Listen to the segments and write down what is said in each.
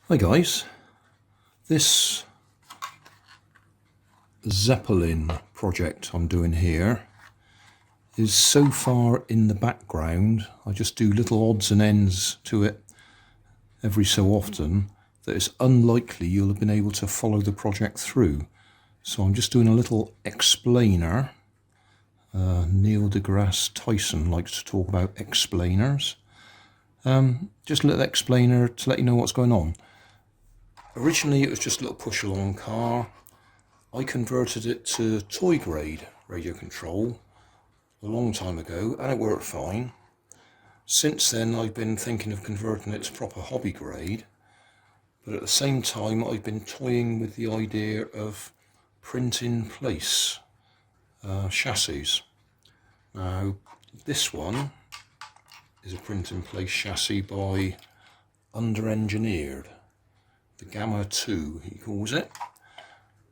Hi guys, this Zeppelin project I'm doing here is so far in the background. I just do little odds and ends to it every so often that it's unlikely you'll have been able to follow the project through. So I'm just doing a little explainer. Neil deGrasse Tyson likes to talk about explainers. Just a little explainer to let you know what's going on. Originally it was just a little push along car. I converted it to toy grade radio control a long time ago and it worked fine. Since then I've been thinking of converting it to proper hobby grade, but at the same time I've been toying with the idea of print in place chassis. Now this one is a print in place chassis by Under Engineered. The Gamma 2 he calls it.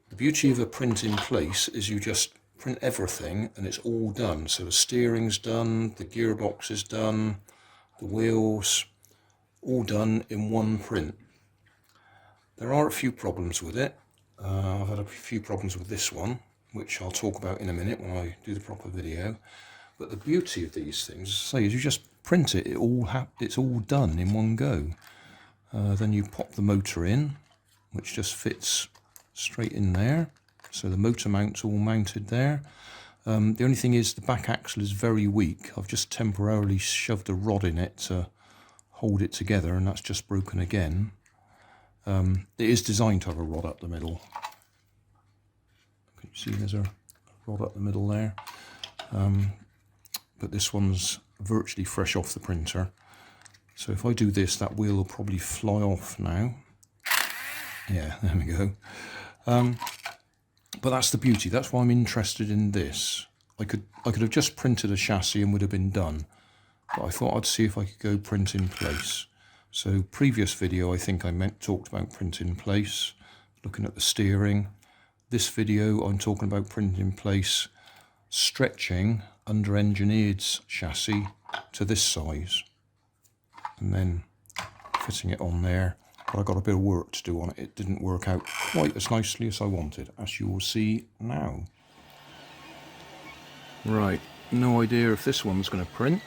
The beauty of a print in place is you just print everything and it's all done. So the steering's done, the gearbox is done, the wheels, all done in one print. There are a few problems with it. I've had a few problems with this one, which I'll talk about in a minute when I do the proper video. But the beauty of these things, say, is you just print it, it's all done in one go. Then you pop the motor in, which just fits straight in there. So the motor mount's all mounted there. The only thing is the back axle is very weak. I've just temporarily shoved a rod in it to hold it together, and that's just broken again. It is designed to have a rod up the middle. Can you see there's a rod up the middle there? But this one's virtually fresh off the printer. So if I do this, that wheel will probably fly off now. Yeah, there we go. But that's the beauty. That's why I'm interested in this. I could have just printed a chassis and would have been done. But I thought I'd see if I could go print in place. So previous video, I think I talked about print in place, looking at the steering. This video, I'm talking about print in place, stretching Under Engineered's chassis to this size. And then fitting it on there, but I got a bit of work to do on it. It didn't work out quite as nicely as I wanted, as you will see now. Right, no idea if this one's going to print.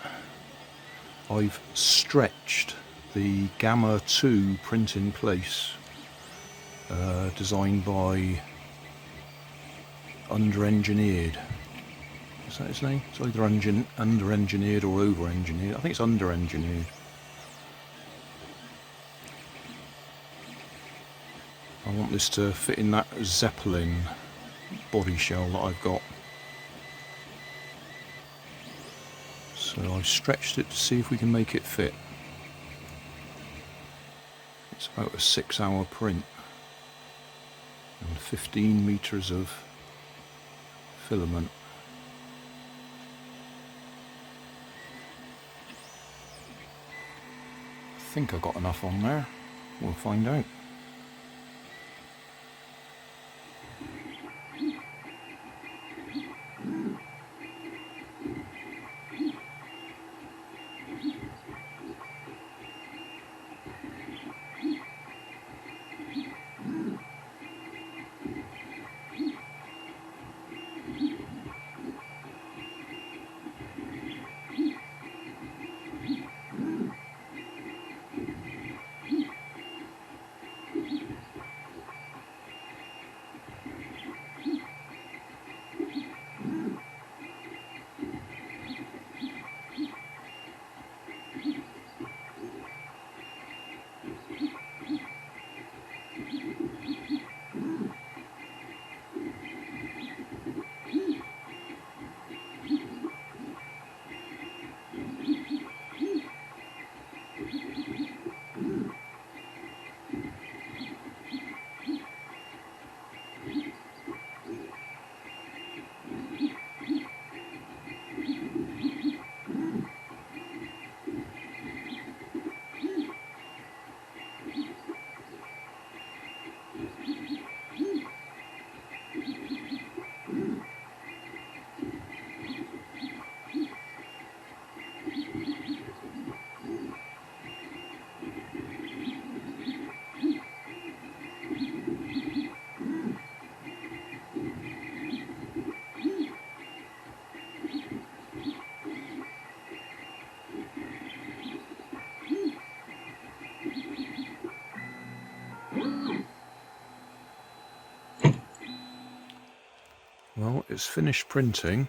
I've stretched the Gamma 2 print in place, designed by Under Engineered. Is that his name? It's either Under Engineered or Over Engineered. I think it's Under Engineered. I want this to fit in that Zeppelin body shell that I've got. So I've stretched it to see if we can make it fit. It's about a 6-hour print and 15 meters of filament. I think I got enough on there. We'll find out. it's finished printing.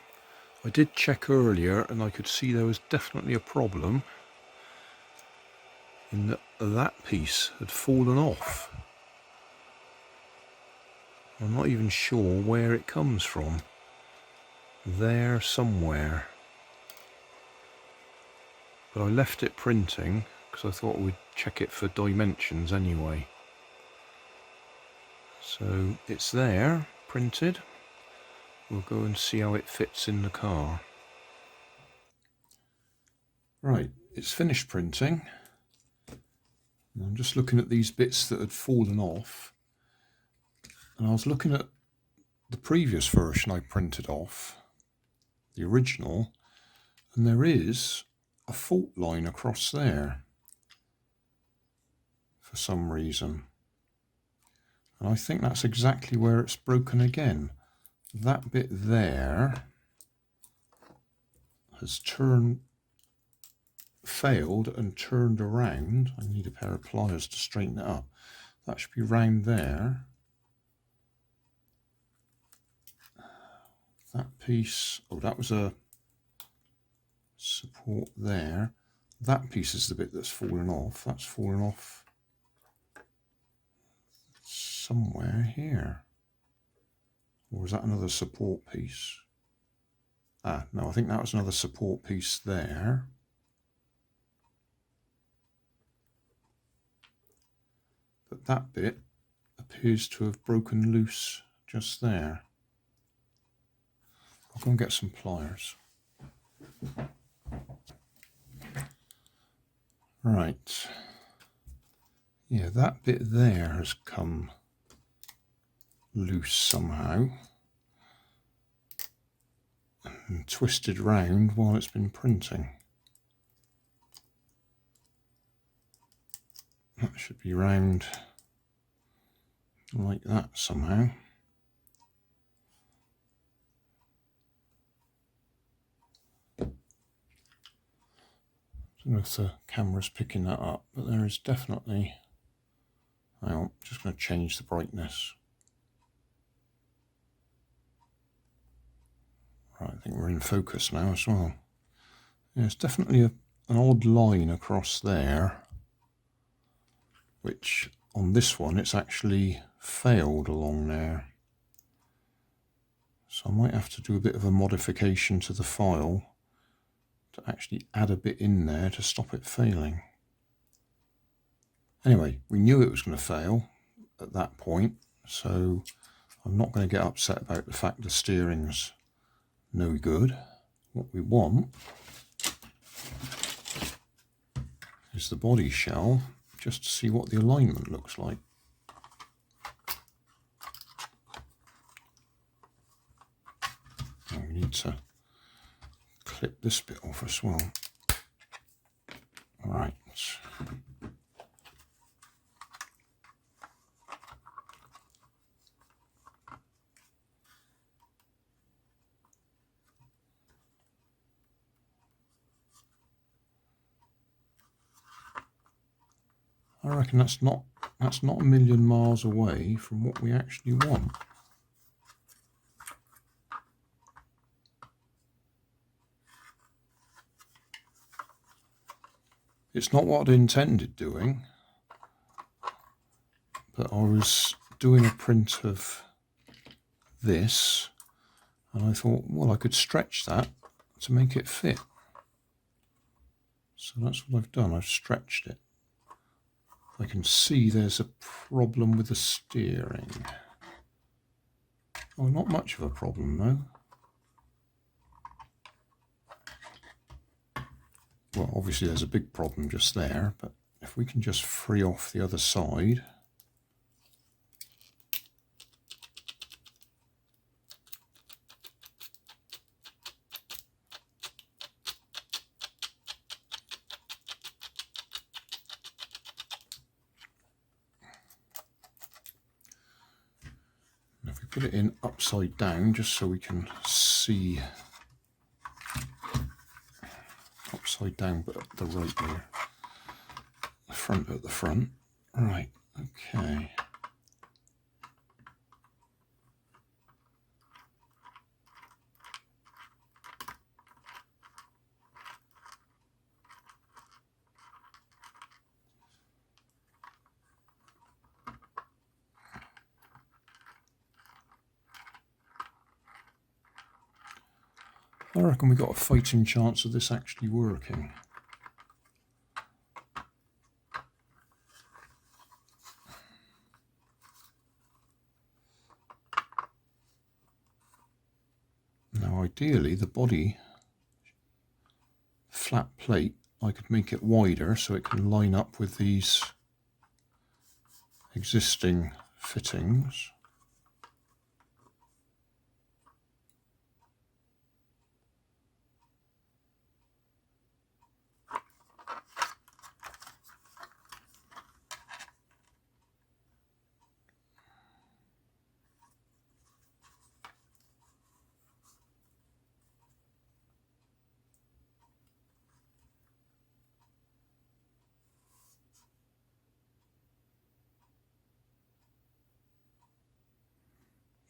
I did check earlier and I could see there was definitely a problem in that that piece had fallen off. I'm not even sure where it comes from. There somewhere. But I left it printing because I thought we'd check it for dimensions anyway. So it's there, printed. We'll go and see how it fits in the car. Right, it's finished printing. I'm just looking at these bits that had fallen off. And I was looking at the previous version I printed off, the original, and there is a fault line across there for some reason. And I think that's exactly where it's broken again. That bit there has failed and turned around. I need a pair of pliers to straighten it up. That should be round there. That piece, oh, that was a support there. That piece is the bit that's fallen off. That's fallen off somewhere here. Or is that another support piece? Ah, no, I think that was another support piece there. But that bit appears to have broken loose just there. I'll go and get some pliers. Right. Yeah, that bit there has come loose somehow and twisted round while it's been printing. That should be round like that somehow. I don't know if the camera's picking that up, but there is definitely... Hang on, just going to change the brightness. Right, I think we're in focus now as well. Yeah, it's definitely an odd line across there, which on this one it's actually failed along there. So I might have to do a bit of a modification to the file to actually add a bit in there to stop it failing. Anyway, we knew it was going to fail at that point, so I'm not going to get upset about the fact the steering's no good. What we want is the body shell, just to see what the alignment looks like. And we need to clip this bit off as well. All right. I reckon that's not a million miles away from what we actually want. It's not what I'd intended doing, but I was doing a print of this and I thought, well, I could stretch that to make it fit. So that's what I've done, I've stretched it. I can see there's a problem with the steering. Oh, not much of a problem though. Well, obviously there's a big problem just there, but if we can just free off the other side. And if we put it in upside down, just so we can see upside down, but at the right there, the front at the front. Right, okay. I reckon we got a fighting chance of this actually working. Now ideally the body flat plate, I could make it wider so it can line up with these existing fittings.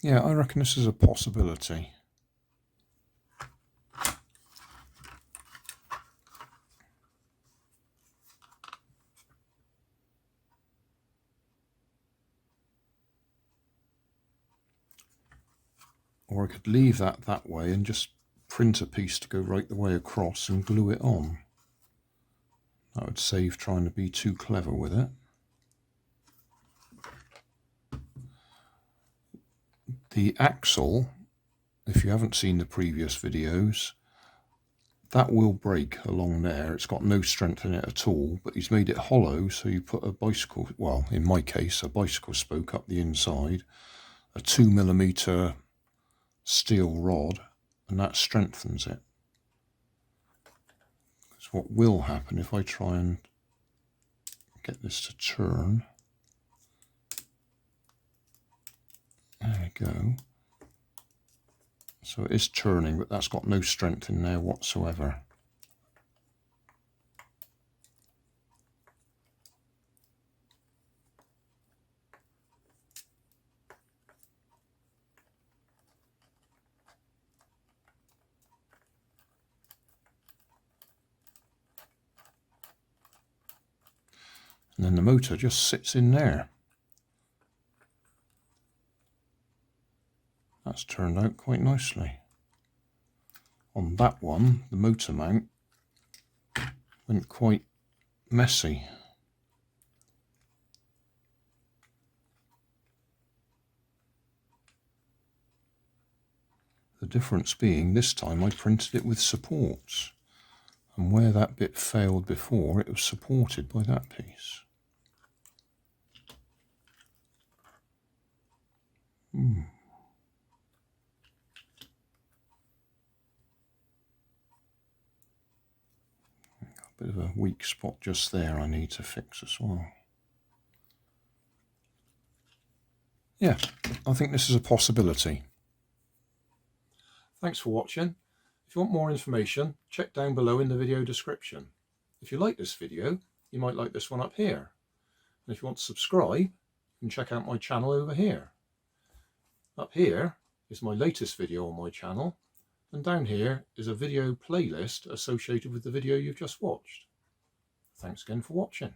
Yeah, I reckon this is a possibility. Or I could leave that way and just print a piece to go right the way across and glue it on. That would save trying to be too clever with it. The axle, if you haven't seen the previous videos, that will break along there. It's got no strength in it at all, but he's made it hollow, so you put a bicycle, well, in my case, a bicycle spoke up the inside, a 2mm steel rod, and that strengthens it. That's what will happen if I try and get this to turn. There we go. So it is turning, but that's got no strength in there whatsoever. And then the motor just sits in there. That's turned out quite nicely. On that one, the motor mount went quite messy. The difference being this time I printed it with supports, and where that bit failed before, it was supported by that piece. Got a bit of a weak spot just there I need to fix as well. Yeah, I think this is a possibility. Thanks for watching. If you want more information, check down below in the video description. If you like this video, you might like this one up here. And if you want to subscribe, you can check out my channel over here. Up here is my latest video on my channel, and down here is a video playlist associated with the video you've just watched. Thanks again for watching.